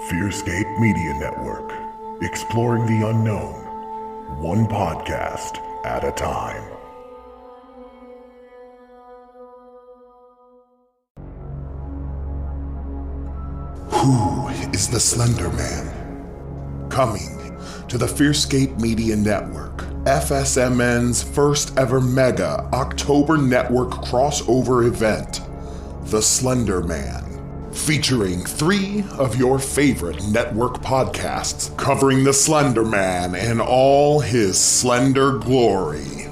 Fearscape Media Network, exploring the unknown, one podcast at a time. Who is the Slender Man? Coming to the Fearscape Media Network, FSMN's first ever mega October network crossover event, The Slender Man. Featuring 3 of your favorite network podcasts covering the Slender Man in all his slender glory.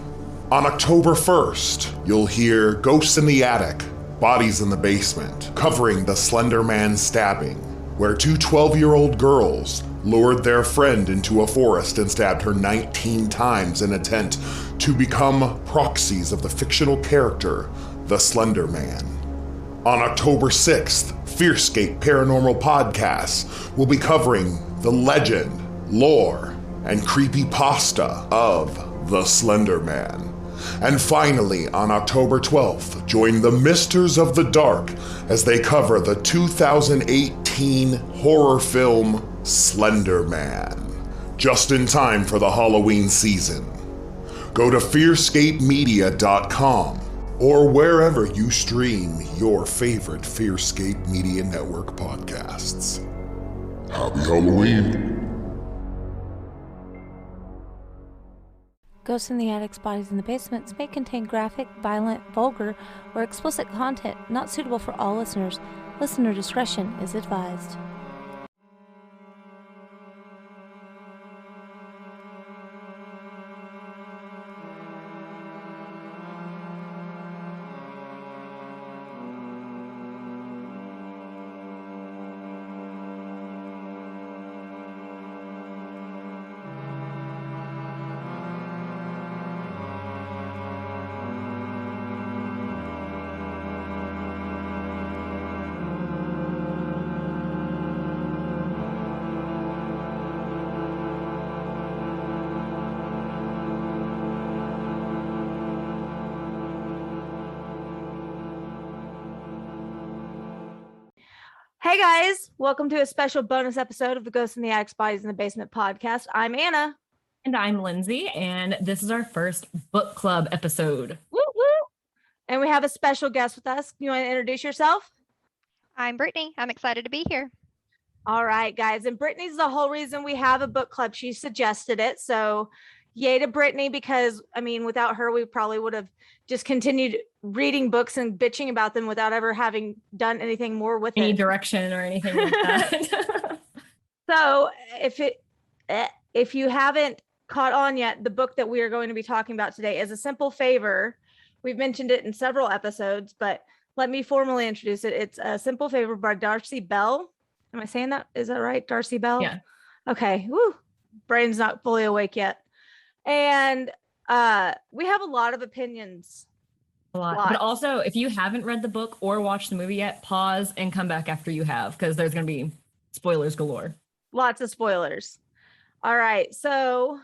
On October 1st, you'll hear Ghosts in the Attic, Bodies in the Basement, covering the Slender Man stabbing, where 2 12-year-old girls lured their friend into a forest and stabbed her 19 times in attempt to become proxies of the fictional character, the Slender Man. On October 6th, Fearscape Paranormal Podcasts will be covering the legend, lore, and creepypasta of the Slender Man. And finally, on October 12th, join the Misters of the Dark as they cover the 2018 horror film Slender Man, just in time for the Halloween season. Go to fearscapemedia.com or wherever you stream your favorite Fearscape Media Network podcasts. Happy Halloween! Ghosts in the Attics, Bodies in the Basements may contain graphic, violent, vulgar, or explicit content not suitable for all listeners. Listener discretion is advised. Hey guys, welcome to a special bonus episode of the Ghosts in the Attics, Bodies in the Basement podcast. I'm Anna. And I'm Lindsey, and this is our first book club episode. Woo woo! And we have a special guest with us. You want to introduce yourself? I'm Brittany. I'm excited to be here. All right, guys. And Brittany's the whole reason we have a book club. She suggested it. So yay to Brittany, because I mean, without her, we probably would have just continued reading books and bitching about them without ever having done anything more with Any it. direction or anything like that. So if you haven't caught on yet, the book that we are going to be talking about today is A Simple Favor. We've mentioned it in several episodes, but let me formally introduce it. It's A Simple Favor by Darcey Bell. Am I saying that? Is that right? Darcey Bell? Yeah. Okay. Woo. Brain's not fully awake yet. And we have a lot of opinions. A lot. But also, if you haven't read the book or watched the movie yet, pause and come back after you have, because there's going to be spoilers galore. Lots of spoilers. All right. So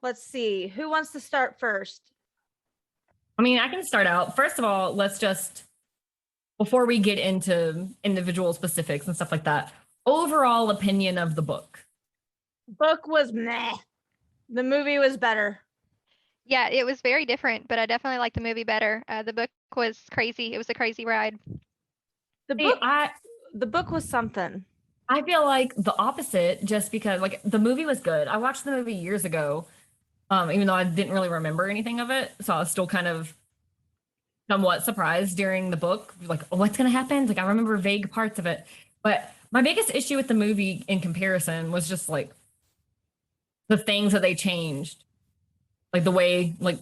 let's see. Who wants to start first? I mean, I can start out. First of all, let's just, before we get into individual specifics and stuff like that, overall opinion of the book. Book was meh. The movie was better. Yeah, it was very different, but I definitely liked the movie better. The book was crazy. It was a crazy ride. The book was something. I feel like the opposite, just because like the movie was good. I watched the movie years ago, even though I didn't really remember anything of it. So I was still kind of somewhat surprised during the book. Like, oh, what's going to happen? Like, I remember vague parts of it. But my biggest issue with the movie in comparison was just like the things that they changed. Like the way, like,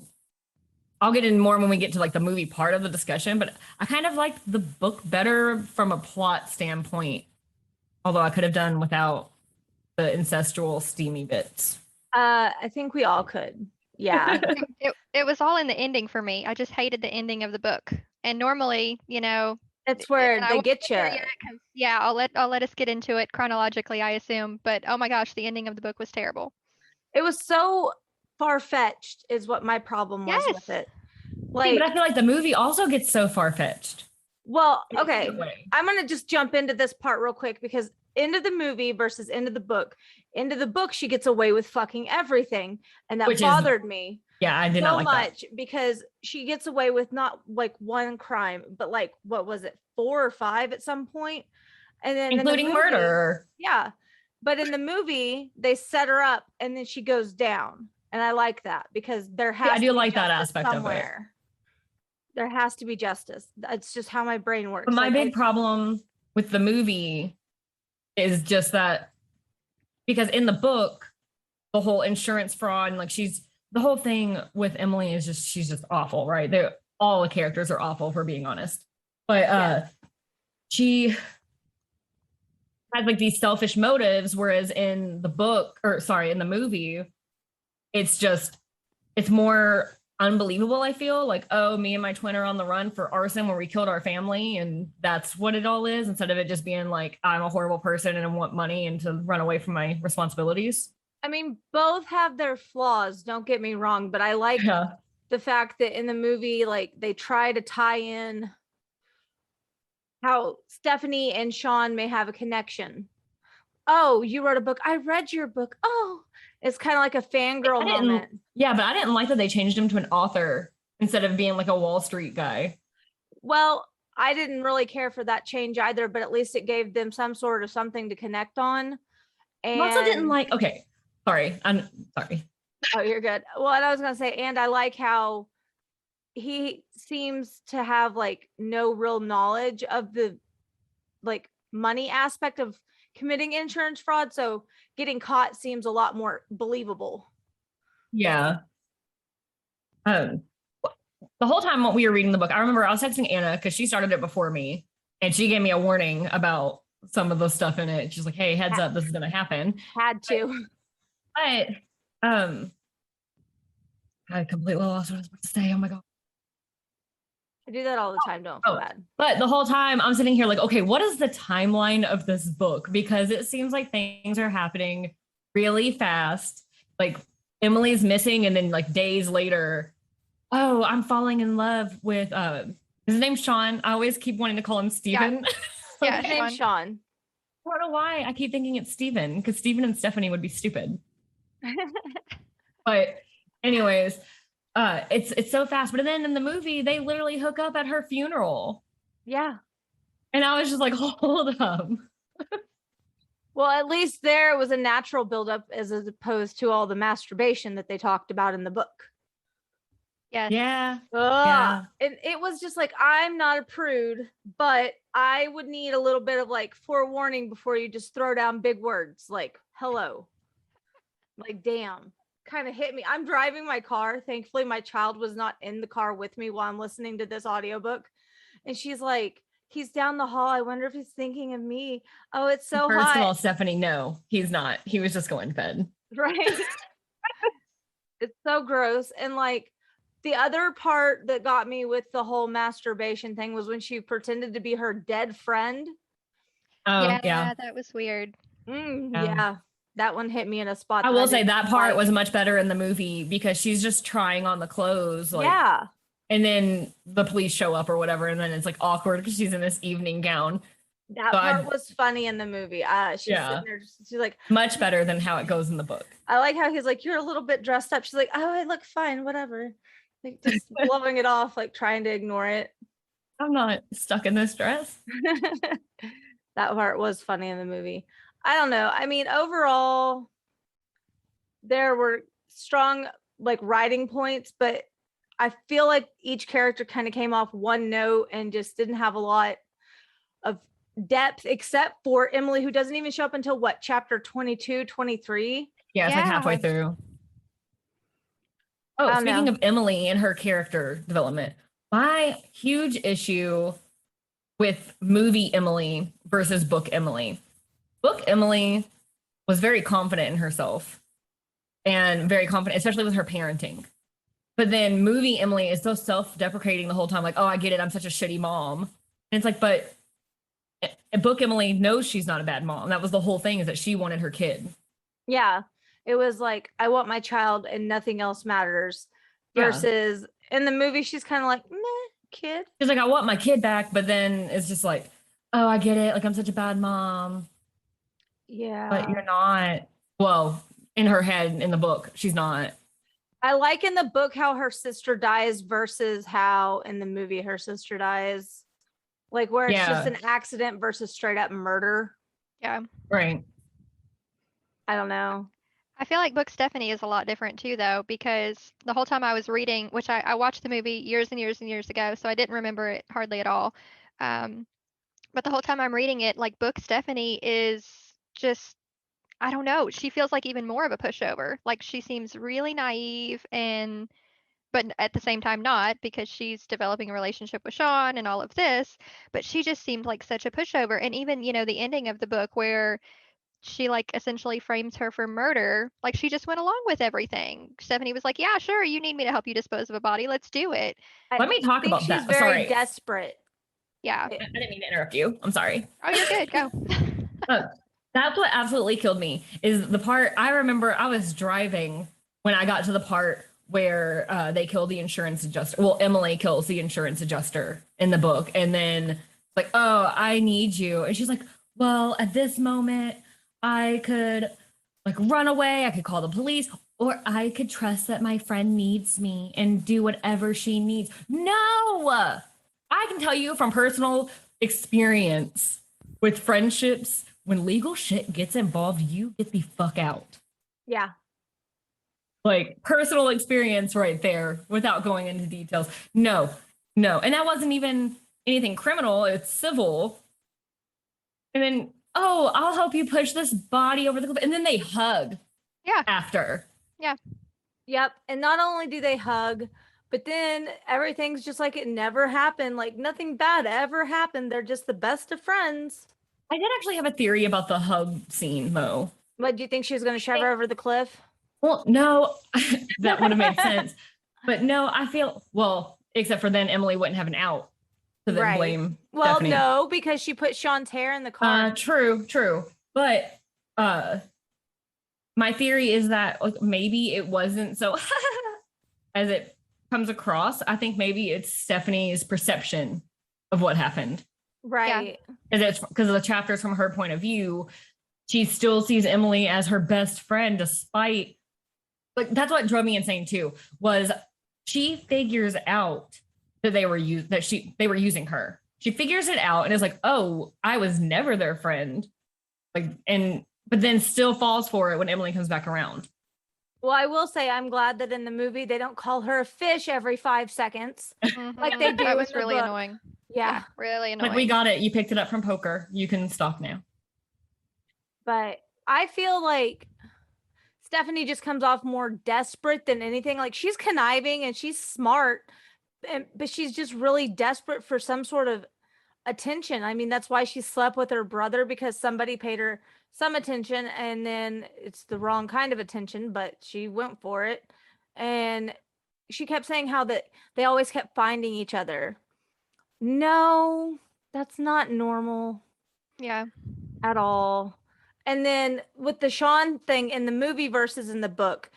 I'll get in more when we get to like the movie part of the discussion, but I kind of liked the book better from a plot standpoint. Although I could have done without the incestual steamy bits. I think we all could. Yeah. It was all in the ending for me. I just hated the ending of the book. And normally, that's where they get you. Yeah, I'll let us get into it chronologically, I assume. But oh my gosh, the ending of the book was terrible. It was so far-fetched is what my problem was with it. Like, but I feel like the movie also gets so far-fetched. Well, okay. I'm going to just jump into this part real quick because end of the movie versus end of the book. End of the book, she gets away with fucking everything, and that bothered me. Yeah, I did not like much that. because she gets away with not like one crime, but like what was it, 4 or 5 at some point, and then including murder. Yeah, but in the movie they set her up and then she goes down, and I like that because there has. I do like that aspect somewhere. Of it. There has to be justice. That's just how my brain works. But my big problem with the movie is just that because in the book, the whole insurance fraud and like the whole thing with Emily is just she's just awful, right? All the characters are awful, for being honest. But she has like these selfish motives, whereas in the movie, it's more unbelievable. I feel like, oh, me and my twin are on the run for arson where we killed our family, and that's what it all is, instead of it just being like I'm a horrible person and I want money and to run away from my responsibilities. I mean, both have their flaws, don't get me wrong, but I like the fact that in the movie, like, they try to tie in how Stephanie and Sean may have a connection. Oh, you wrote a book. I read your book. Oh, it's kind of like a fangirl moment. Yeah, but I didn't like that they changed him to an author instead of being like a Wall Street guy. Well, I didn't really care for that change either, but at least it gave them some sort of something to connect on. And I also didn't like, I'm sorry. Oh, you're good. Well, and I was going to say, and I like how he seems to have like no real knowledge of the like money aspect of committing insurance fraud. So getting caught seems a lot more believable. Yeah. The whole time when we were reading the book, I remember I was texting Anna because she started it before me, and she gave me a warning about some of the stuff in it. She's like, hey, heads up, this is going to happen. Had to. But I completely lost what I was about to say. Oh my God. I do that all the time. Don't feel bad. But the whole time I'm sitting here like, okay, what is the timeline of this book? Because it seems like things are happening really fast. Like Emily's missing, and then like days later, oh, I'm falling in love with his name's Sean. I always keep wanting to call him Steven. Yeah, his name's Sean. I don't know why I keep thinking it's Steven, because Steven and Stephanie would be stupid. But anyways, it's so fast. But then in the movie, they literally hook up at her funeral. Yeah. And I was just like, hold up. Well, at least there was a natural buildup as opposed to all the masturbation that they talked about in the book. Yes. Yeah. Yeah. And it was just like, I'm not a prude, but I would need a little bit of like forewarning before you just throw down big words like hello. Like, damn. Kind of hit me. I'm driving my car. Thankfully, my child was not in the car with me while I'm listening to this audiobook. And she's like, he's down the hall. I wonder if he's thinking of me. Oh, it's so hot. First of all, Stephanie, no, he's not. He was just going to bed. Right. It's so gross. And like the other part that got me with the whole masturbation thing was when she pretended to be her dead friend. Oh, Yeah, that was weird. Yeah. That one hit me in a spot. I will say that part was much better in the movie because she's just trying on the clothes. Like, yeah. And then the police show up or whatever. And then it's like awkward because she's in this evening gown. That part was funny in the movie. She's sitting there, she's like, much better than how it goes in the book. I like how he's like, you're a little bit dressed up. She's like, oh, I look fine, whatever. Like just blowing it off, like trying to ignore it. I'm not stuck in this dress. That part was funny in the movie. I don't know. I mean, overall, there were strong like writing points, but I feel like each character kind of came off one note and just didn't have a lot of depth, except for Emily, who doesn't even show up until what, chapter 22, 23? Yeah, it's like halfway through. Oh, speaking of Emily and her character development, my huge issue with movie Emily versus book Emily. Book Emily was very confident in herself and very confident, especially with her parenting. But then movie Emily is so self-deprecating the whole time. Like, oh, I get it. I'm such a shitty mom. And it's like, but book Emily knows she's not a bad mom. That was the whole thing, is that she wanted her kid. Yeah. It was like, I want my child and nothing else matters. Versus in the movie, she's kind of like, meh, kid. She's like, I want my kid back. But then it's just like, oh, I get it. Like, I'm such a bad mom. Yeah. but you're not. Well, in her head, in the book, she's not. I like in the book how her sister dies versus how in the movie her sister dies. Like where it's just Yeah. an accident versus straight up murder. Yeah. Right. I don't know. I feel like Book Stephanie is a lot different too, though, because the whole time I was reading, which I watched the movie years and years and years ago, so I didn't remember it hardly at all. Um, but the whole time I'm reading it, like Book Stephanie is just, I don't know, she feels like even more of a pushover. Like she seems really naive and, but at the same time not, because she's developing a relationship with Sean and all of this, but she just seemed like such a pushover. And even, the ending of the book where she like essentially frames her for murder, like she just went along with everything. Stephanie was like, yeah, sure, you need me to help you dispose of a body, let's do it. Let me talk think about she's that. very Sorry. desperate. Yeah. I didn't mean to interrupt you. I'm sorry. Oh, you're good, go. That's what absolutely killed me is the part I remember I was driving when I got to the part where they kill the insurance adjuster. Well, Emily kills the insurance adjuster in the book. And then like, oh, I need you. And she's like, well, at this moment, I could like run away. I could call the police, or I could trust that my friend needs me and do whatever she needs. No, I can tell you from personal experience with friendships, when legal shit gets involved, you get the fuck out. Yeah. Like personal experience right there without going into details. No. And that wasn't even anything criminal, it's civil. And then, oh, I'll help you push this body over the cliff. And then they hug. Yeah. After. Yeah. Yep. And not only do they hug, but then everything's just like it never happened. Like nothing bad ever happened. They're just the best of friends. I did actually have a theory about the hug scene, Mo. What do you think she was going to shove her over the cliff? Well, no, that would have made sense. But no, I feel, well, except for then Emily wouldn't have an out to then blame Well, Stephanie. no, because she put Sean's hair in the car. True. But my theory is that like maybe it wasn't so as it comes across. I think maybe it's Stephanie's perception of what happened. Right. Because of the chapters from her point of view. She still sees Emily as her best friend, despite like that's what drove me insane too. Was she figures out that they were using her. She figures it out and is like, oh, I was never their friend. Like, but then still falls for it when Emily comes back around. Well, I will say I'm glad that in the movie they don't call her a fish every 5 seconds. Like they do. That was in the really book. annoying. Yeah. Really annoying. Like we got it. You picked it up from poker. You can stop now. But I feel like Stephanie just comes off more desperate than anything. Like she's conniving and she's smart, but she's just really desperate for some sort of attention. I mean, that's why she slept with her brother, because somebody paid her some attention and then it's the wrong kind of attention, but she went for it. And she kept saying how that they always kept finding each other. No, that's not normal. Yeah. At all. And then with the Sean thing in the movie versus in the book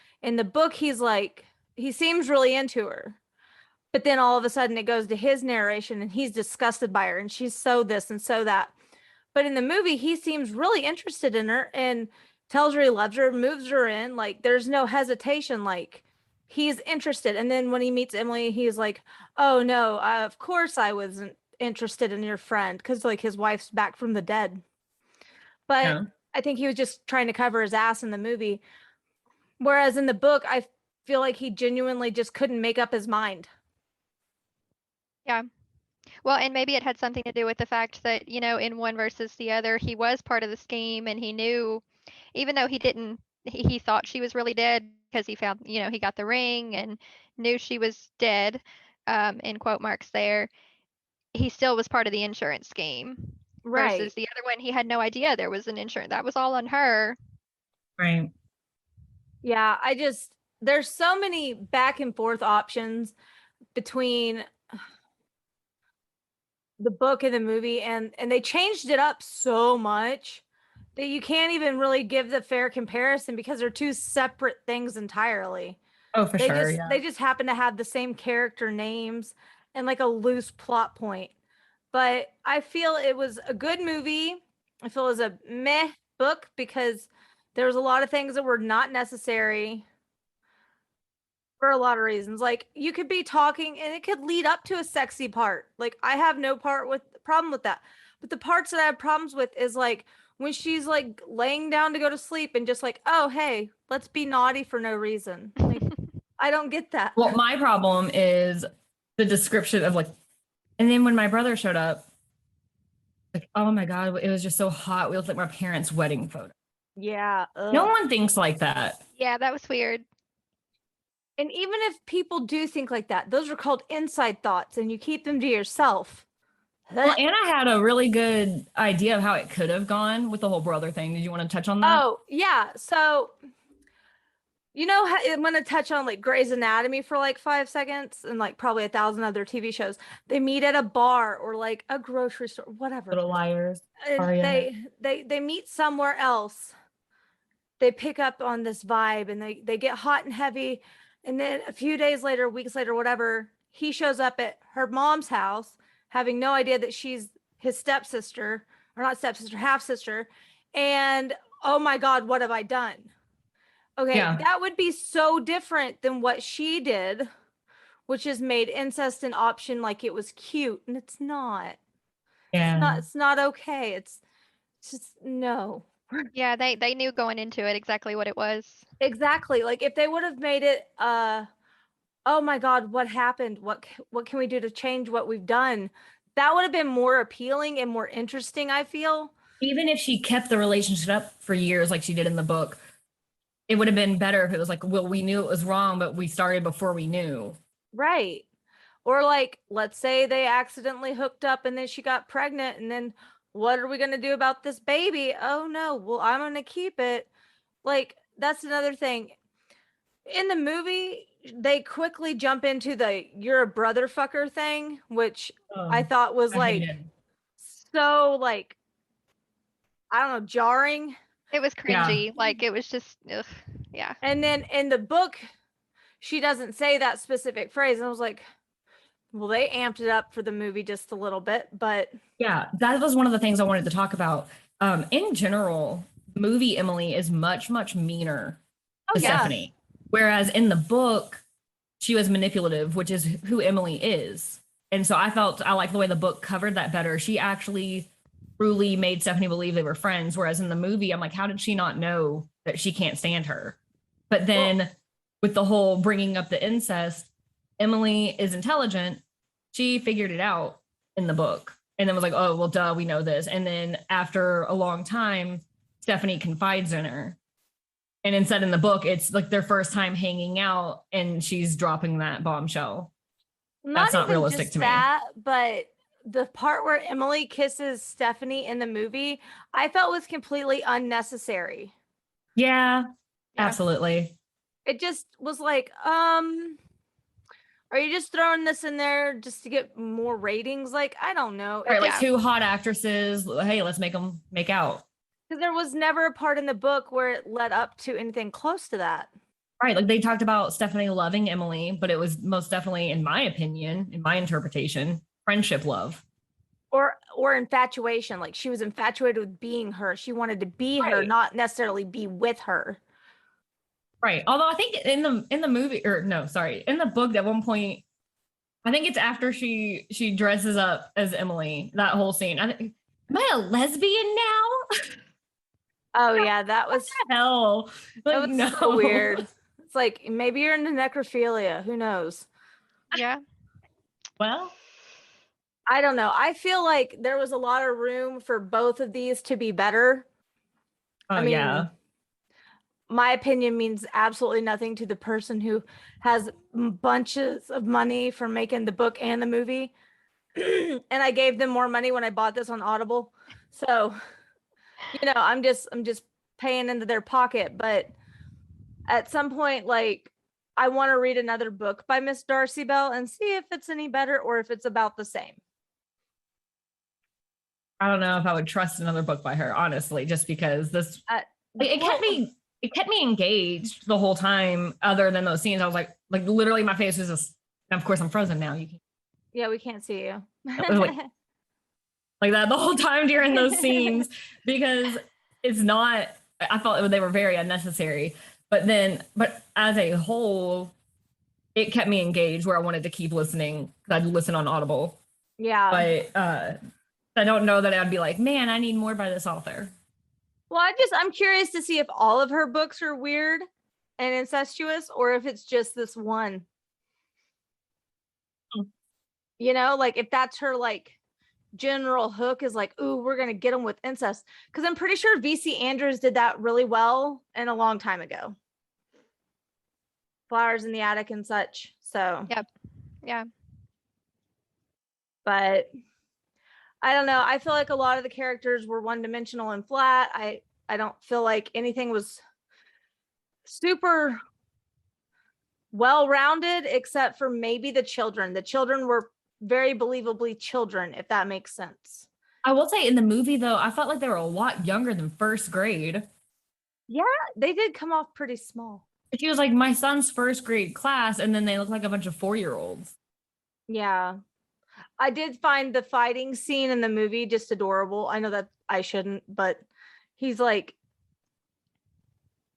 he's like, he seems really into her, but then all of a sudden it goes to his narration and he's disgusted by her and she's so this and so that. But in the movie he seems really interested in her and tells her he loves her, moves her in, like there's no hesitation, like he's interested. And then when he meets Emily, he's like, oh no, of course I wasn't interested in your friend, because like his wife's back from the dead. But yeah. I think he was just trying to cover his ass in the movie. Whereas in the book, I feel like he genuinely just couldn't make up his mind. Yeah. Well, and maybe it had something to do with the fact that, in one versus the other, he was part of the scheme and he knew, even though he thought she was really dead because he found, he got the ring and knew she was dead, in quote marks there, he still was part of the insurance scheme. Right. Versus the other one, he had no idea there was an insurance. That was all on her. Right. Yeah, there's so many back and forth options between the book and the movie, and they changed it up so much that you can't even really give the fair comparison because they're two separate things entirely. Oh, for sure. They just happen to have the same character names and like a loose plot point. But I feel it was a good movie. I feel it was a meh book because there was a lot of things that were not necessary for a lot of reasons. Like you could be talking and it could lead up to a sexy part. Like I have no problem with that. But the parts that I have problems with is like when she's like laying down to go to sleep and just like, oh, hey, let's be naughty for no reason. Like I don't get that. Well, my problem is the description of like, and then when my brother showed up, like, oh my God, it was just so hot. We looked like my parents' wedding photo. Yeah. No one thinks like that. Yeah, that was weird. And even if people do think like that, those are called inside thoughts and you keep them to yourself. Well, Anna had a really good idea of how it could have gone with the whole brother thing. Did you want to touch on that? Oh, yeah. So, you know, I'm going to touch on like Grey's Anatomy for like 5 seconds and like probably 1,000 other TV shows. They meet at a bar or like a grocery store, whatever. Little Liars. And they meet somewhere else. They pick up on this vibe and they get hot and heavy. And then a few days later, weeks later, whatever, he shows up at her mom's house, having no idea that she's his stepsister, or not stepsister, half sister. And oh my God, what have I done? Okay, Yeah. that would be so different than what she did, which is made incest an option like it was cute. And it's not. Yeah. It's not okay. It's just no. Yeah, they knew going into it exactly what it was. Exactly. Like if they would have made it oh my God, what happened? What can we do to change what we've done? That would have been more appealing and more interesting, I feel. Even if she kept the relationship up for years like she did in the book, it would have been better if it was like, well, we knew it was wrong, but we started before we knew. Right. Or like, let's say they accidentally hooked up and then she got pregnant and then what are we going to do about this baby? Oh no, well, I'm going to keep it. Like, that's another thing. In the movie, they quickly jump into the you're a brother fucker thing, which I thought was like so like, I don't know, jarring. It was cringy. Yeah. Like it was just, ugh, yeah. And then in the book, she doesn't say that specific phrase. And I was like, well, they amped it up for the movie just a little bit, but yeah, that was one of the things I wanted to talk about. In general, movie Emily is much, much meaner to Stephanie. Whereas in the book, she was manipulative, which is who Emily is. And so I like the way the book covered that better. She actually truly made Stephanie believe they were friends. Whereas in the movie, I'm like, how did she not know that she can't stand her? But then with the whole bringing up the incest, Emily is intelligent. She figured it out in the book and then was like, oh, well, duh, we know this. And then after a long time, Stephanie confides in her. And instead in the book, it's like their first time hanging out and she's dropping that bombshell. That's not realistic to me. But the part where Emily kisses Stephanie in the movie, I felt was completely unnecessary. Yeah, absolutely. It just was like, are you just throwing this in there just to get more ratings? Like, I don't know. Right, like two hot actresses. Hey, let's make them make out. Because there was never a part in the book where it led up to anything close to that. Right. Like they talked about Stephanie loving Emily, but it was most definitely, in my opinion, in my interpretation, friendship love. Or infatuation. Like she was infatuated with being her. She wanted to be her, not necessarily be with her. Right. Although I think in the movie, or no, sorry, in the book at one point, I think it's after she dresses up as Emily, that whole scene. Am I a lesbian now? Oh yeah, that was what the hell. That was so weird. It's like maybe you're into necrophilia. Who knows? Yeah. Well, I don't know. I feel like there was a lot of room for both of these to be better. I mean, yeah. My opinion means absolutely nothing to the person who has bunches of money for making the book and the movie. And I gave them more money when I bought this on Audible. So, I'm just paying into their pocket. But at some point, like, I want to read another book by Miss Darcey Bell and see if it's any better or if it's about the same. I don't know if I would trust another book by her, honestly, just because this it kept me engaged the whole time. Other than those scenes, I was like literally my face was just. And of course, I'm frozen now. Yeah, we can't see you. Like that the whole time during those scenes, because it's not, I felt they were very unnecessary. But as a whole, it kept me engaged where I wanted to keep listening because I'd listen on Audible. Yeah. But I don't know that I'd be like, man, I need more by this author. Well, I'm curious to see if all of her books are weird and incestuous or if it's just this one. You know, like if that's her like general hook is like, ooh, we're going to get them with incest. Because I'm pretty sure VC Andrews did that really well and a long time ago. Flowers in the Attic and such. So, Yep. Yeah. But I don't know. I feel like a lot of the characters were one-dimensional and flat. I don't feel like anything was super well-rounded except for maybe the children. The children were very believably children, if that makes sense. I will say in the movie, though, I felt like they were a lot younger than first grade. Yeah, they did come off pretty small. She was like my son's first grade class, and then they look like a bunch of 4-year-olds. Yeah. I did find the fighting scene in the movie just adorable. I know that I shouldn't, but he's like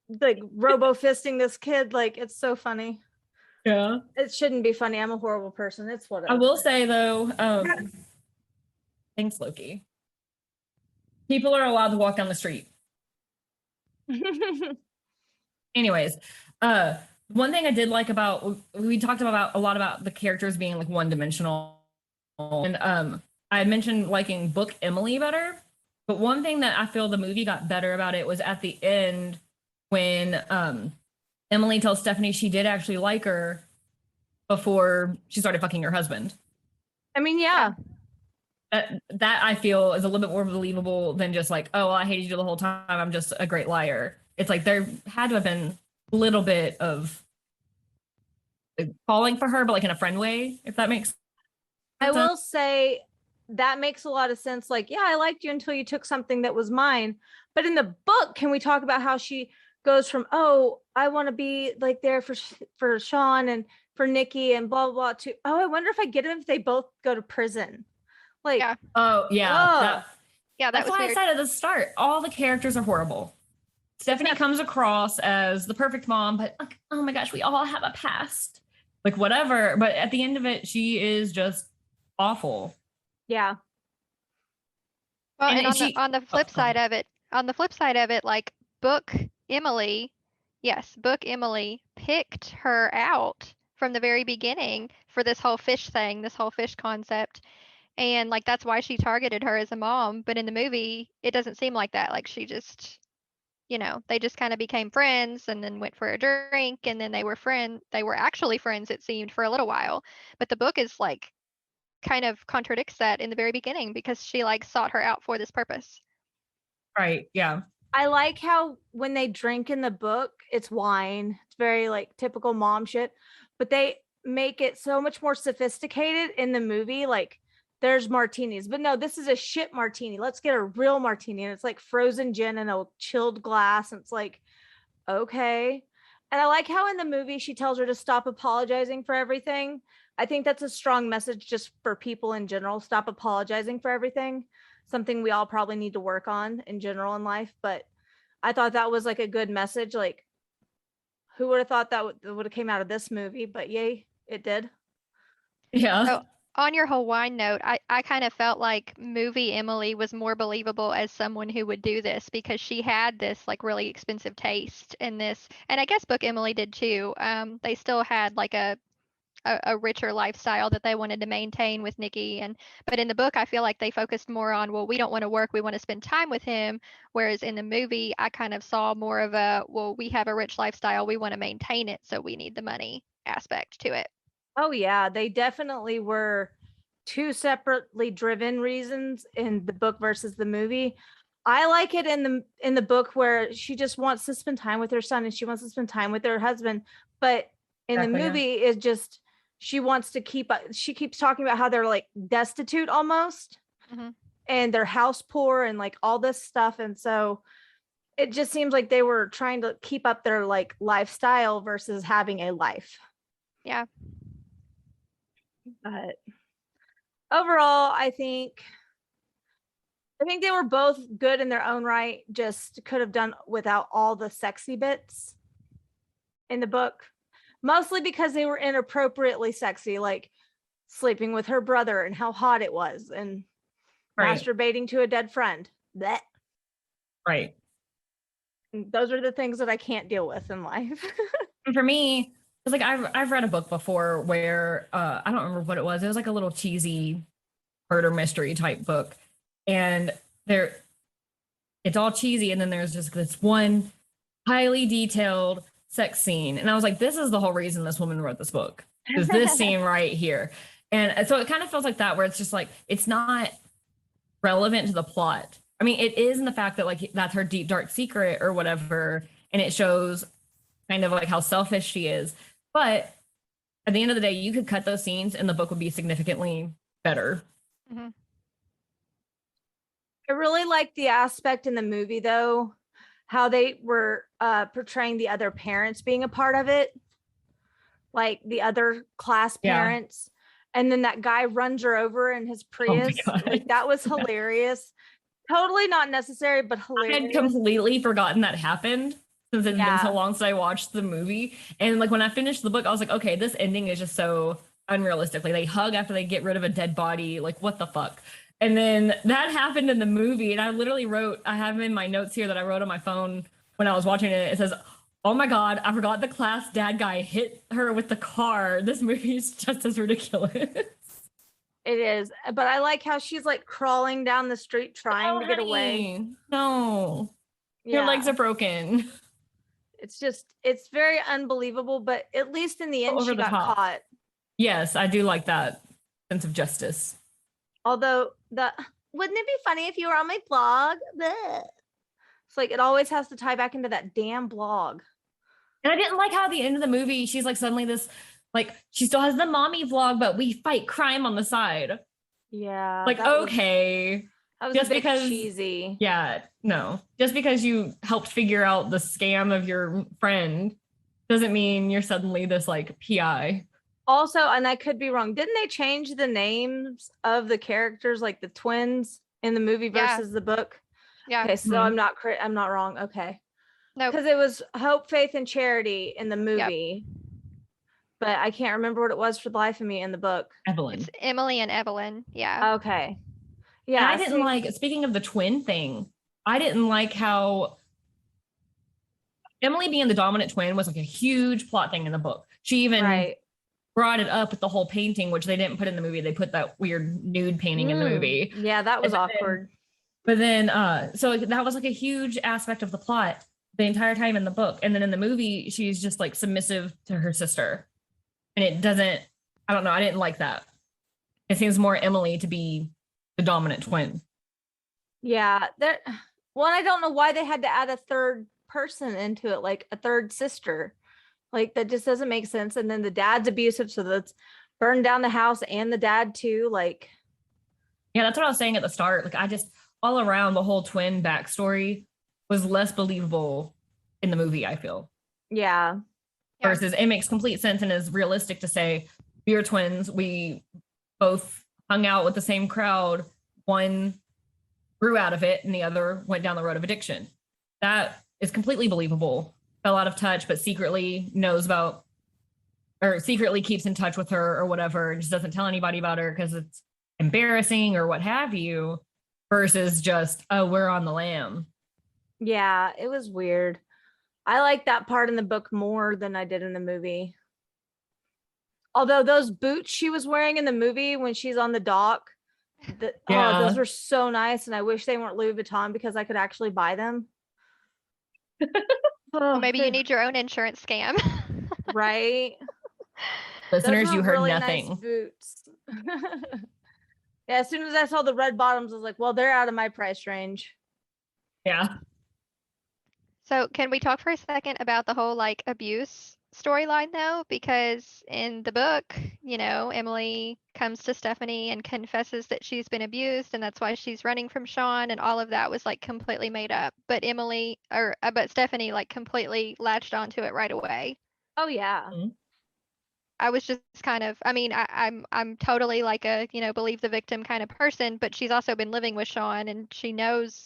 robo fisting this kid. Like, it's so funny. Yeah. It shouldn't be funny. I'm a horrible person. It's whatever. I will say, though, thanks, Loki. People are allowed to walk down the street. Anyways, one thing I did like about, we talked about a lot about the characters being like one-dimensional, and I had mentioned liking book Emily better, but one thing that I feel the movie got better about it was at the end when Emily tells Stephanie she did actually like her before she started fucking her husband. I mean, yeah. That I feel is a little bit more believable than just like, oh, well, I hated you the whole time, I'm just a great liar. It's like there had to have been a little bit of like, falling for her, but like in a friend way, if that makes sense. I will say that makes a lot of sense. Like, yeah, I liked you until you took something that was mine. But in the book, can we talk about how she goes from, oh, I want to be like there for Sean and for Nikki and blah, blah, blah, to, oh, I wonder if I get them if they both go to prison. Like, Yeah. Oh, yeah. That's why weird. I said at the start, all the characters are horrible. Stephanie comes across as the perfect mom, but like, oh my gosh, we all have a past. Like whatever. But at the end of it, she is just awful. yeah. Well, And and on the flip side of it, like book Emily picked her out from the very beginning for this whole fish thing, this whole fish concept. And like that's why she targeted her as a mom. But in the movie, it doesn't seem like that. Like she just, they just kind of became friends and then went for a drink and then they were actually friends, it seemed, for a little while. But the book is like kind of contradicts that in the very beginning because she like sought her out for this purpose. Right. Yeah. I like how when they drink in the book, it's wine. It's very like typical mom shit, but they make it so much more sophisticated in the movie. Like there's martinis, but no, this is a shit martini. Let's get a real martini. And it's like frozen gin in a chilled glass. And it's like, okay. And I like how in the movie she tells her to stop apologizing for everything. I think that's a strong message just for people in general. Stop apologizing for everything. Something we all probably need to work on in general in life. But I thought that was like a good message. Like, who would have thought that would have came out of this movie? But yay, it did. Yeah. So on your whole wine note, I kind of felt like movie Emily was more believable as someone who would do this because she had this like really expensive taste in this. And I guess book Emily did too. They still had like a richer lifestyle that they wanted to maintain with Nikki. But in the book, I feel like they focused more on, well, we don't want to work, we want to spend time with him. Whereas in the movie, I kind of saw more of a, well, we have a rich lifestyle, we want to maintain it, so we need the money aspect to it. Oh yeah, they definitely were two separately driven reasons in the book versus the movie. I like it in the book where she just wants to spend time with her son and she wants to spend time with her husband, but in the movie it's just she wants to she keeps talking about how they're like destitute almost and they're house poor and like all this stuff. And so it just seems like they were trying to keep up their like lifestyle versus having a life. Yeah. But overall, I think I think they were both good in their own right, just could have done without all the sexy bits in the book. Mostly because they were inappropriately sexy, like sleeping with her brother and how hot it was, and masturbating to a dead friend. That Right. Those are the things that I can't deal with in life. And for me, it's like I've read a book before where I don't remember what it was. It was like a little cheesy murder mystery type book. And it's all cheesy, and then there's just this one highly detailed sex scene. And I was like, this is the whole reason this woman wrote this book. Is this scene right here. And so it kind of feels like that, where it's just like, it's not relevant to the plot. I mean, it is in the fact that like that's her deep dark secret or whatever, and it shows kind of like how selfish she is. But at the end of the day, you could cut those scenes and the book would be significantly better. Mm-hmm. I really like the aspect in the movie, though, how they were portraying the other parents being a part of it, like the other class parents. And then that guy runs her over in his Prius. Like, that was hilarious. Totally not necessary, but hilarious. I had completely forgotten that happened, since it's been so long since I watched the movie. And like when I finished the book, I was like, okay, this ending is just so unrealistic. Like they hug after they get rid of a dead body. Like, what the fuck? And then that happened in the movie. And I literally I have in my notes here that I wrote on my phone when I was watching it. It says, oh my God, I forgot the class dad guy hit her with the car. This movie is just as ridiculous. It is. But I like how she's like crawling down the street trying to get away. No. Your legs are broken. It's very unbelievable, but at least in the end, she got caught. Yes, I do like that sense of justice. Although wouldn't it be funny if you were on my blog? Bleh. It's like, it always has to tie back into that damn blog. And I didn't like how at the end of the movie, she's like suddenly this, like she still has the mommy vlog, but we fight crime on the side. Yeah. Like, okay. That was just because cheesy. Yeah, no. Just because you helped figure out the scam of your friend doesn't mean you're suddenly this like PI. Also, and I could be wrong, didn't they change the names of the characters, like the twins in the movie versus the book? Yeah. Okay, so I'm not wrong. Okay. No, because it was Hope, Faith, and Charity in the movie, but I can't remember what it was for the life of me in the book. Evelyn. It's Emily and Evelyn. Yeah. Okay. Yeah. And I didn't like, speaking of the twin thing, I didn't like how Emily being the dominant twin was like a huge plot thing in the book. She even brought it up with the whole painting, which they didn't put in the movie. They put that weird nude painting in the movie. Yeah, that was awkward. But then, so that was like a huge aspect of the plot the entire time in the book. And then in the movie, she's just like submissive to her sister. And it doesn't, I don't know, I didn't like that. It seems more Emily to be the dominant twin. Yeah. I don't know why they had to add a third person into it, like a third sister. Like, that just doesn't make sense. And then the dad's abusive, so that's burned down the house and the dad too. Like, yeah, that's what I was saying at the start. Like, I just, all around, the whole twin backstory was less believable in the movie, I feel. Yeah. Versus it makes complete sense and is realistic to say, we are twins. We both hung out with the same crowd. One grew out of it and the other went down the road of addiction. That is completely believable. Fell out of touch, but secretly knows about, or secretly keeps in touch with her or whatever, and just doesn't tell anybody about her because it's embarrassing or what have you, versus just, oh, we're on the lam. Yeah, it was weird. I like that part in the book more than I did in the movie. Although those boots she was wearing in the movie when she's on the dock, those were so nice, and I wish they weren't Louis Vuitton because I could actually buy them. Well, maybe you need your own insurance scam. Right? Listeners, you heard really nothing. Nice boots. Yeah, as soon as I saw the red bottoms, I was like, well, they're out of my price range. Yeah. So can we talk for a second about the whole like abuse storyline though? Because in the book, you know, Emily comes to Stephanie and confesses that she's been abused and that's why she's running from Sean, and all of that was like completely made up. But Stephanie like completely latched onto it right away. Oh yeah. Mm-hmm. I was just kind of, I mean, I'm totally like a, believe the victim kind of person, but she's also been living with Sean and she knows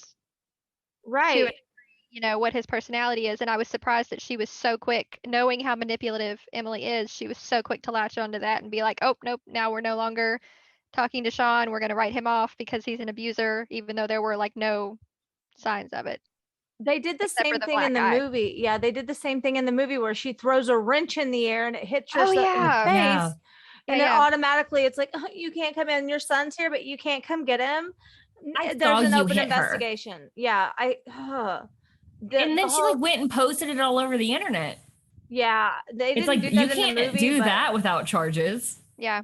to Right. what his personality is. And I was surprised that she was so quick, knowing how manipulative Emily is. She was so quick to latch onto that and be like, oh, nope, now we're no longer talking to Sean. We're going to write him off because he's an abuser, even though there were like no signs of it. They did the Except for same the thing in black the eye. movie. Yeah, they did the same thing in the movie where she throws a wrench in the air and it hits her Oh, in the yeah. face. Yeah. And Yeah, then yeah. automatically it's like, oh, you can't come in. Your son's here, but you can't come get him. I There's saw an you open hit her. investigation. Yeah, And then she like went and posted it all over the internet. yeah, they It's didn't like do you that in the can't movie. do but that without charges. Yeah.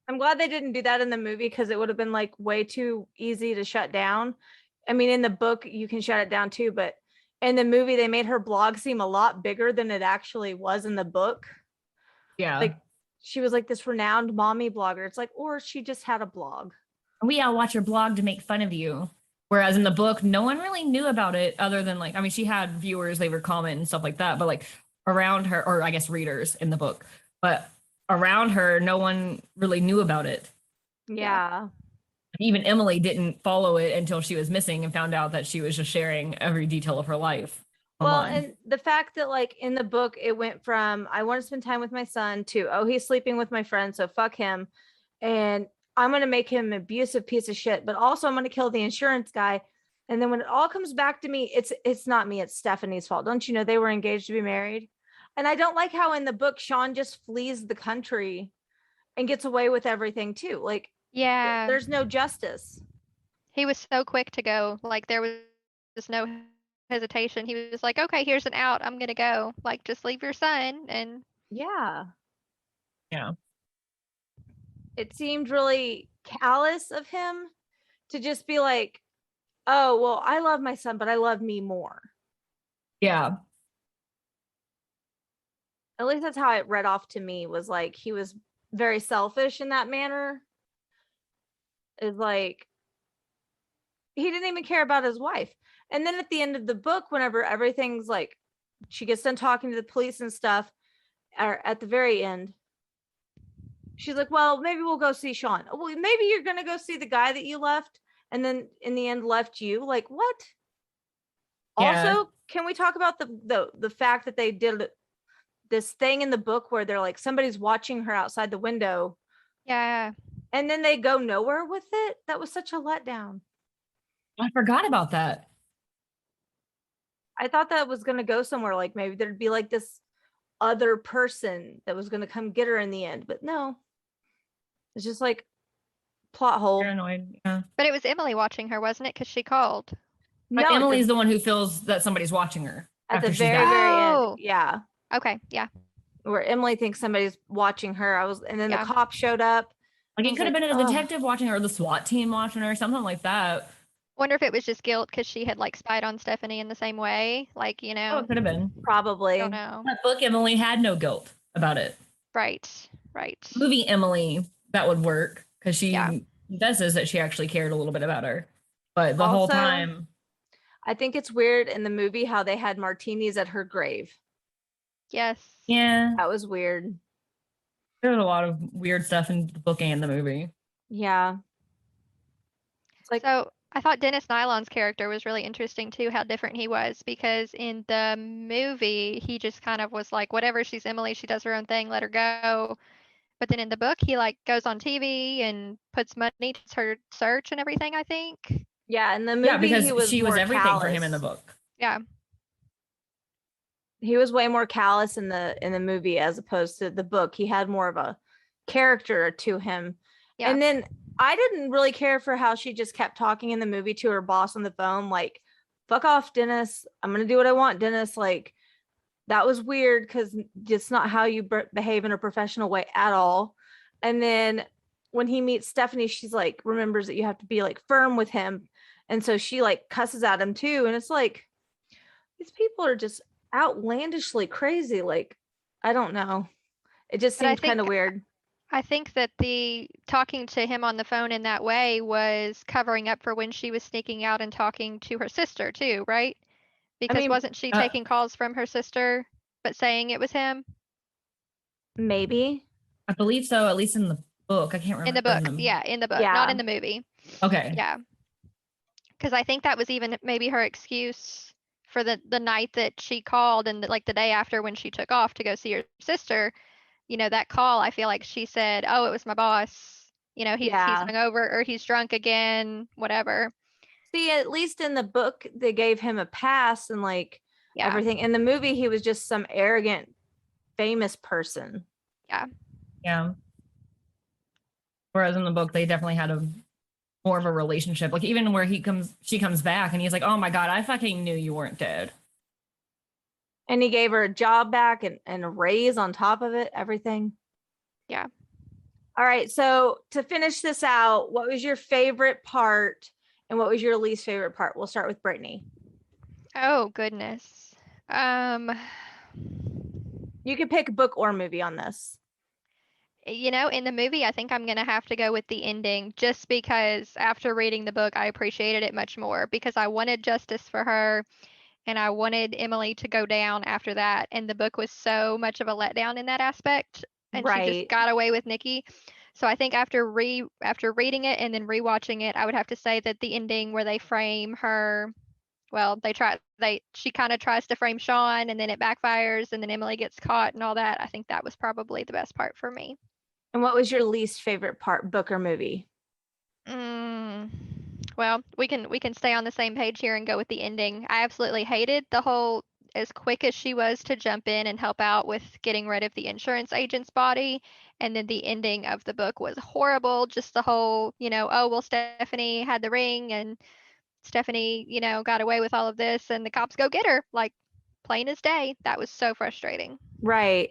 I'm glad they didn't do that in the movie because it would have been like way too easy to shut down. I mean, in the book, you can shut it down too, but in the movie, they made her blog seem a lot bigger than it actually was in the book. Yeah. Like she was like this renowned mommy blogger. It's like, or she just had a blog. We all watch your blog to make fun of you. Whereas in the book, no one really knew about it other than like, I mean, she had viewers, they would comment and stuff like that, but like around her, or I guess readers in the book, but around her, no one really knew about it. Yeah. Even Emily didn't follow it until she was missing and found out that she was just sharing every detail of her life. Well, online. and the fact that like in the book, it went from I want to spend time with my son to, oh, he's sleeping with my friend, so fuck him. And I'm going to make him an abusive piece of shit, but also I'm going to kill the insurance guy. And then when it all comes back to me, it's not me, it's Stephanie's fault. Don't you know they were engaged to be married? And I don't like how in the book Sean just flees the country and gets away with everything too. Like Yeah. there's no justice. He was so quick to go. Like there was just no hesitation. He was like, okay, here's an out. I'm going to go. Like, just leave your son. And Yeah. Yeah. It seemed really callous of him to just be like, oh, well, I love my son, but I love me more. Yeah. At least that's how it read off to me, was like he was very selfish in that manner. Is like he didn't even care about his wife. And then at the end of the book, whenever everything's like she gets done talking to the police and stuff, or at the very end, she's like, well, maybe we'll go see Sean. Well, maybe you're gonna go see the guy that you left and then in the end left you. Like, what? Yeah. Also, can we talk about the fact that they did this thing in the book where they're like somebody's watching her outside the window yeah. and then they go nowhere with it? That was such a letdown. I forgot about that. I thought that was going to go somewhere, like maybe there'd be like this other person that was going to come get her in the end, but no. It's just like plot hole. Paranoid. Yeah. But it was Emily watching her, wasn't it? Because she called. But No, Emily's the one who feels that somebody's watching her at the after she's very, died. very Oh. end. Yeah. Okay. Yeah. Where Emily thinks somebody's watching her. And then Yeah. the cop showed up. Like I it was could have like, been a "Ugh." detective watching her or the SWAT team watching her, something like that. Wonder if it was just guilt because she had like spied on Stephanie in the same way. Like, Oh, it could have been. Probably. I don't know. That book, Emily had no guilt about it. Right. Right. Movie Emily, that would work because she Yeah. does that she actually cared a little bit about her. But the whole Also, time, I think it's weird in the movie how they had martinis at her grave. Yes. yeah, That was weird. there's a lot of weird stuff in the book and the movie. Yeah. It's like, So I thought Dennis Nylon's character was really interesting too, how different he was, because in the movie, he just kind of was like, whatever, she's Emily, she does her own thing, let her go. But then in the book, he like goes on TV and puts money to her search and everything, I think. yeah, in the movie, Yeah, because he was she was more everything for him in the callous. book. Yeah. He was way more callous in the movie as opposed to the book. He had more of a character to him. Yeah. And then I didn't really care for how she just kept talking in the movie to her boss on the phone, like, fuck off, Dennis. I'm going to do what I want, Dennis. Like, that was weird because it's not how you behave in a professional way at all. And then when he meets Stephanie, she's like, remembers that you have to be like firm with him. And so she like cusses at him too. And it's like, these people are just outlandishly crazy. Like, I don't know. It just But I seemed kind of think- weird. I think that the talking to him on the phone in that way was covering up for when she was sneaking out and talking to her sister too, right? Because mean, wasn't she taking calls from her sister, but saying it was him? Maybe. I believe so, at least in the book. I can't remember. In the book. Yeah, in the book, Yeah. not in the movie. Okay. Yeah. Because I think that was even maybe her excuse for the night that she called and like the day after when she took off to go see her sister. You know, that call, I feel like she said, "Oh, it was my boss. You know, he's Yeah. hungover or he's drunk again, whatever." See, at least in the book, they gave him a pass and like Yeah. everything. In the movie, he was just some arrogant, famous person. Yeah. Whereas in the book, they definitely had a more of a relationship. Like even where she comes back and he's like, "Oh my God, I fucking knew you weren't dead." And he gave her a job back and a raise on top of it, everything. Yeah. All right. So to finish this out, what was your favorite part and what was your least favorite part? We'll start with Brittany. Oh, goodness. You can pick book or movie on this. You know, in the movie, I think I'm going to have to go with the ending just because after reading the book, I appreciated it much more because I wanted justice for her and I wanted Emily to go down after that. And the book was so much of a letdown in that aspect. And she just Right. got away with Nikki. So I think after reading it and then rewatching it, I would have to say that the ending where they frame her, well, she kind of tries to frame Sean and then it backfires and then Emily gets caught and all that. I think that was probably the best part for me. And what was your least favorite part, book or movie? Well, we can stay on the same page here and go with the ending. I absolutely hated the whole as quick as she was to jump in and help out with getting rid of the insurance agent's body. And then the ending of the book was horrible. Just the whole, oh, well, Stephanie had the ring and Stephanie, got away with all of this and the cops go get her, like plain as day. That was so frustrating. Right.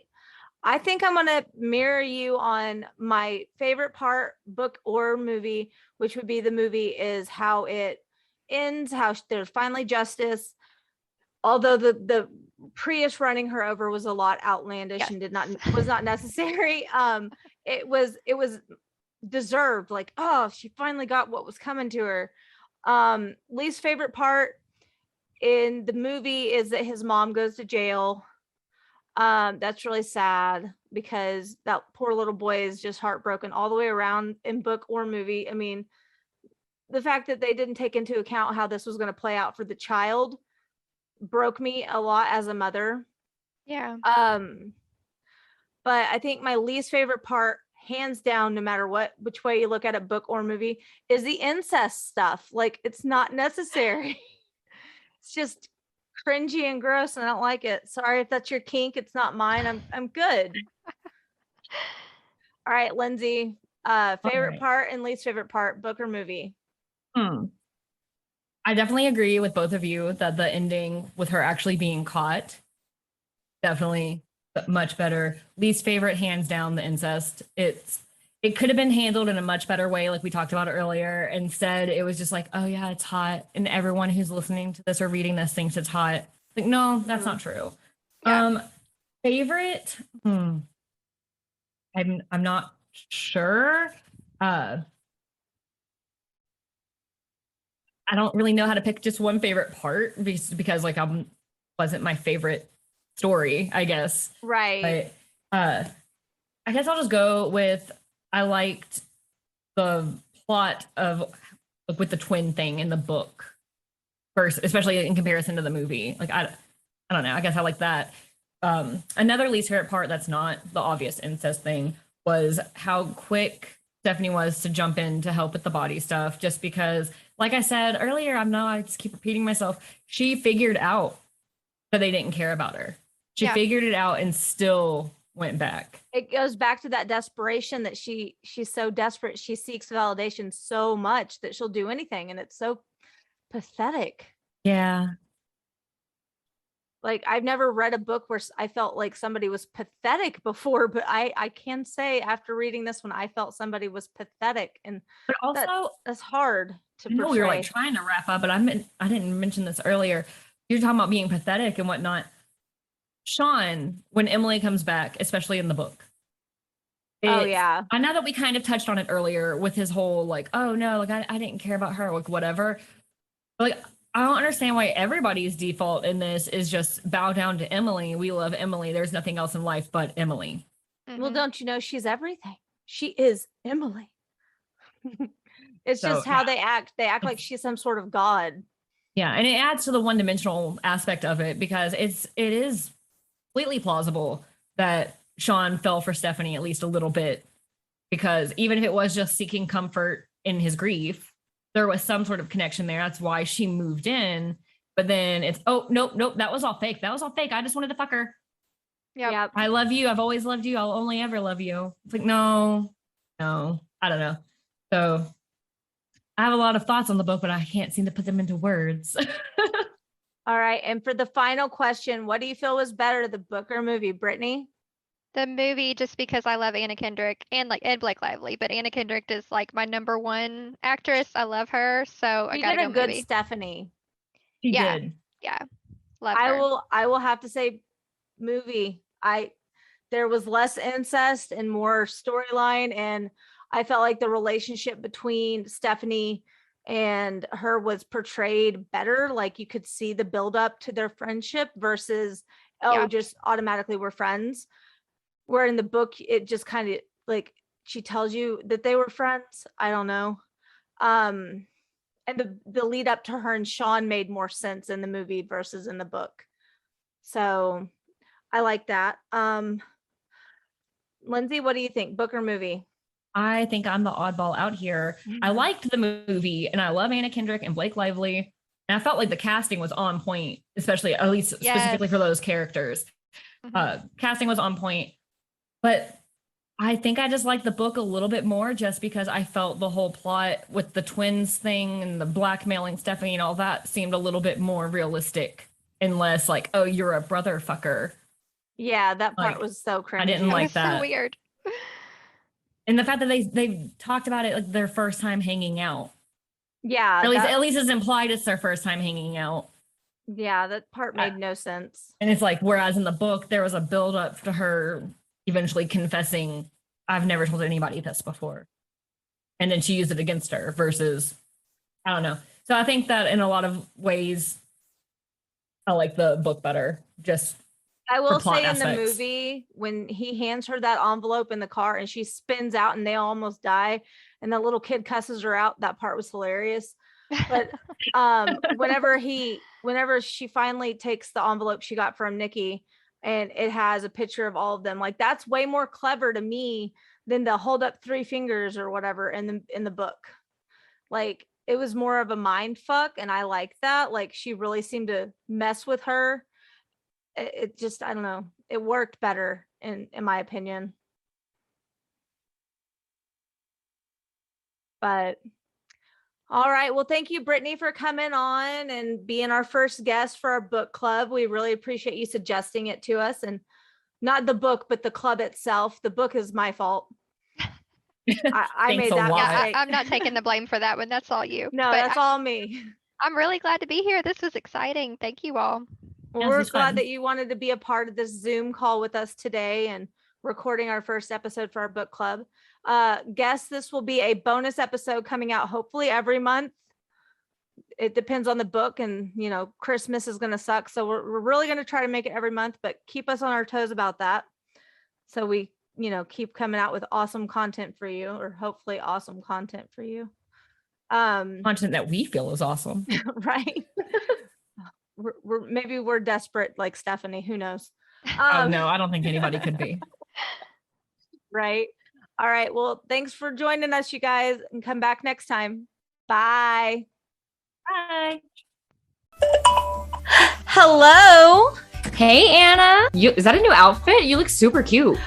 I think I'm going to mirror you on my favorite part, book or movie, which would be the movie is how it ends, how there's finally justice. Although the Prius running her over was a lot outlandish Yes. and was not necessary. It was deserved. Like, oh, she finally got what was coming to her. Least favorite part in the movie is that his mom goes to jail. That's really sad because that poor little boy is just heartbroken all the way around in book or movie. I mean, the fact that they didn't take into account how this was going to play out for the child broke me a lot as a mother. Yeah. But I think my least favorite part, hands down, no matter which way you look at it, book or movie, is the incest stuff. Like, it's not necessary. It's just cringy and gross and I don't like it. Sorry if that's your kink. It's not mine. I'm good. All right, Lindsey, favorite right. part and least favorite part, book or movie? I definitely agree with both of you that the ending with her actually being caught, definitely much better. Least favorite, hands down, the incest. It could have been handled in a much better way, like we talked about earlier. Instead, it was just like, oh yeah, it's hot, and everyone who's listening to this or reading this thinks it's hot. Like, no, that's not true. Yeah. Favorite? I'm not sure. I don't really know how to pick just one favorite part because like wasn't my favorite story, I guess. Right. But I guess I'll just go with I liked the plot of with the twin thing in the book first, especially in comparison to the movie. Like I don't know. I guess I like that. Another least favorite part that's not the obvious incest thing was how quick Stephanie was to jump in to help with the body stuff, just because, like I said earlier, I just keep repeating myself. She figured out that they didn't care about her. She figured it out and still went back. It goes back to that desperation that she's so desperate. She seeks validation so much that she'll do anything. And it's so pathetic. Yeah. Like, I've never read a book where I felt like somebody was pathetic before, but I can say after reading this one, I felt somebody was pathetic. And but also that's hard to portray. We were like trying to wrap up, but I didn't mention this earlier. You're talking about being pathetic and whatnot. Sean, when Emily comes back, especially in the book. Yeah. I know that we kind of touched on it earlier with his whole like, oh no, like I didn't care about her, like whatever. But, like, I don't understand why everybody's default in this is just bow down to Emily. We love Emily. There's nothing else in life but Emily. Well, Mhm. don't you know she's everything? She is Emily. It's So, just how yeah. they act. They act like It's- she's some sort of god. Yeah, and it adds to the one-dimensional aspect of it because it is completely plausible that Sean fell for Stephanie at least a little bit, because even if it was just seeking comfort in his grief, there was some sort of connection there. That's why she moved in. But then it's, oh, nope, that was all fake. That was all fake. I just wanted to fuck her. Yep. I love you. I've always loved you. I'll only ever love you. It's like, no, I don't know. So I have a lot of thoughts on the book, but I can't seem to put them into words. All right. And for the final question, what do you feel was better, the book or movie, Brittany? The movie, just because I love Anna Kendrick and Blake Lively, but Anna Kendrick is like my number one actress. I love her, so I You gotta did a go good movie. Stephanie. She Yeah. did. Yeah, love I her. will have to say movie. There was less incest and more storyline, and I felt like the relationship between Stephanie and her was portrayed better. Like you could see the build up to their friendship versus Yeah. just automatically we're friends. Where in the book it just kind of like she tells you that they were friends. I don't know. And the lead up to her and Sean made more sense in the movie versus in the book. So I like that. Lindsay, what do you think? Book or movie? I think I'm the oddball out here. I liked the movie and I love Anna Kendrick and Blake Lively. And I felt like the casting was on point, especially at least specifically for those characters. Mhm. Casting was on point. But I think I just liked the book a little bit more just because I felt the whole plot with the twins thing and the blackmailing Stephanie and all that seemed a little bit more realistic and less like, oh, you're a brother fucker. Yeah, that part Like, was so cringy. I didn't That like was so that. weird. And the fact that they talked about it like their first time hanging out. Yeah, At least it's implied it's their first time hanging out. that part made no sense. And it's like, whereas in the book, there was a build up to her eventually confessing, I've never told anybody this before. And then she used it against her versus, I don't know. So I think that in a lot of ways, I like the book better. Just I will plot say in the aspects. movie, when he hands her that envelope in the car and she spins out and they almost die and the little kid cusses her out, that part was hilarious. But whenever she finally takes the envelope she got from Nikki and it has a picture of all of them, like that's way more clever to me than the hold up 3 fingers or whatever in the book. Like it was more of a mind fuck, and I like that. Like she really seemed to mess with her. It just, I don't know, it worked better in my opinion. But all right. Well, thank you, Brittany, for coming on and being our first guest for our book club. We really appreciate you suggesting it to us, and not the book, but the club itself. The book is my fault. I Thanks made a that lot. mistake. I'm not taking the blame for that one. That's all you. No, But that's all me. I'm really glad to be here. This was exciting. Thank you all. Well, Yeah, we're this was glad fun. that you wanted to be a part of this Zoom call with us today and recording our first episode for our book club. Guess this will be a bonus episode coming out hopefully every month. It depends on the book, and Christmas is going to suck, so we're really going to try to make it every month, but keep us on our toes about that, so we keep coming out with awesome content for you, or hopefully awesome content for you. Content that we feel is awesome. Right. Maybe we're desperate like Stephanie, who knows. Oh no, I don't think anybody could be. Right. All right, well, thanks for joining us, you guys, and come back next time. Bye. Bye. Hello. Hey, Anna. Is that a new outfit? You look super cute.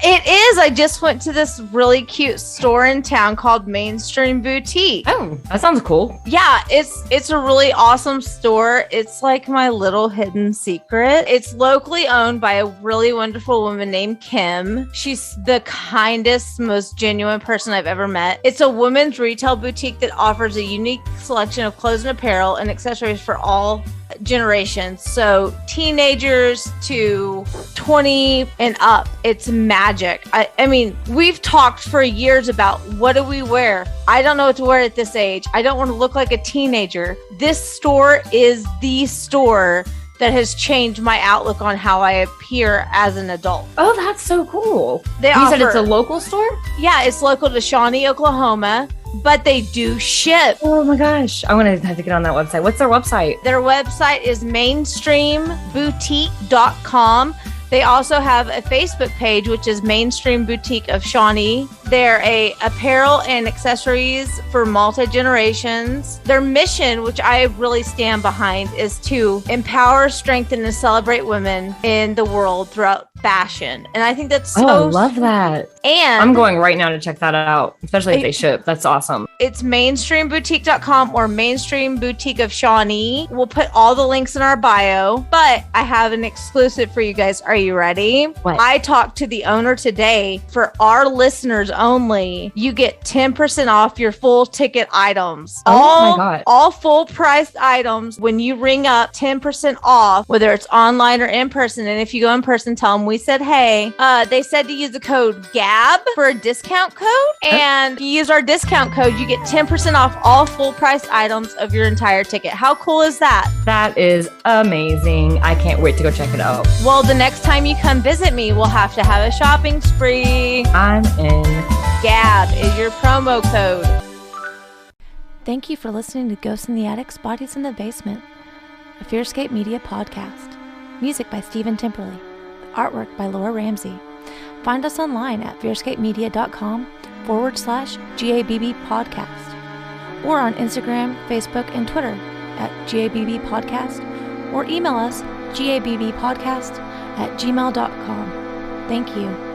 It is. I just went to this really cute store in town called Mainstream Boutique. Oh, that sounds cool. Yeah, it's a really awesome store. It's like my little hidden secret. It's locally owned by a really wonderful woman named Kim. She's the kindest, most genuine person I've ever met. It's a women's retail boutique that offers a unique selection of clothes and apparel and accessories for all generations. So teenagers to 20 and up. It's magic. I mean, we've talked for years about what do we wear? I don't know what to wear at this age. I don't want to look like a teenager. This store is the store that has changed my outlook on how I appear as an adult. Oh, that's so cool. They You said it's a offer- local store? Yeah, it's local to Shawnee, Oklahoma, but they do ship. Oh my gosh. I'm going to have to get on that website. What's their website? Their website is mainstreamboutique.com. They also have a Facebook page, which is Mainstream Boutique of Shawnee. They're a apparel and accessories for multi-generations. Their mission, which I really stand behind, is to empower, strengthen, and celebrate women in the world throughout fashion. And I think that's so I love that. And I'm going right now to check that out, especially if they ship. That's awesome. it's mainstreamboutique.com or Mainstream Boutique of Shawnee. We'll put all the links in our bio, but I have an exclusive for you guys. Are you ready? What? I talked to the owner today. For our listeners only, you get 10% off your full ticket items. Oh my God. All full priced items when you ring up, 10% off, whether it's online or in person. And if you go in person, tell them we said, hey, they said to use the code GABB for a discount code. And if you use our discount code, you get 10% off all full price items of your entire ticket. How cool is that? That is amazing. I can't wait to go check it out. Well, the next time you come visit me, we'll have to have a shopping spree. I'm in. GABB is your promo code. Thank you for listening to Ghosts in the Attics, Bodies in the Basement, a Fearscape Media podcast. Music by Stephen Timperley. Artwork by Laura Ramsey. Find us online at fearscapemedia.com/GABB podcast or on Instagram, Facebook, and Twitter at GABB podcast or email us gabbpodcast@gmail.com. Thank you.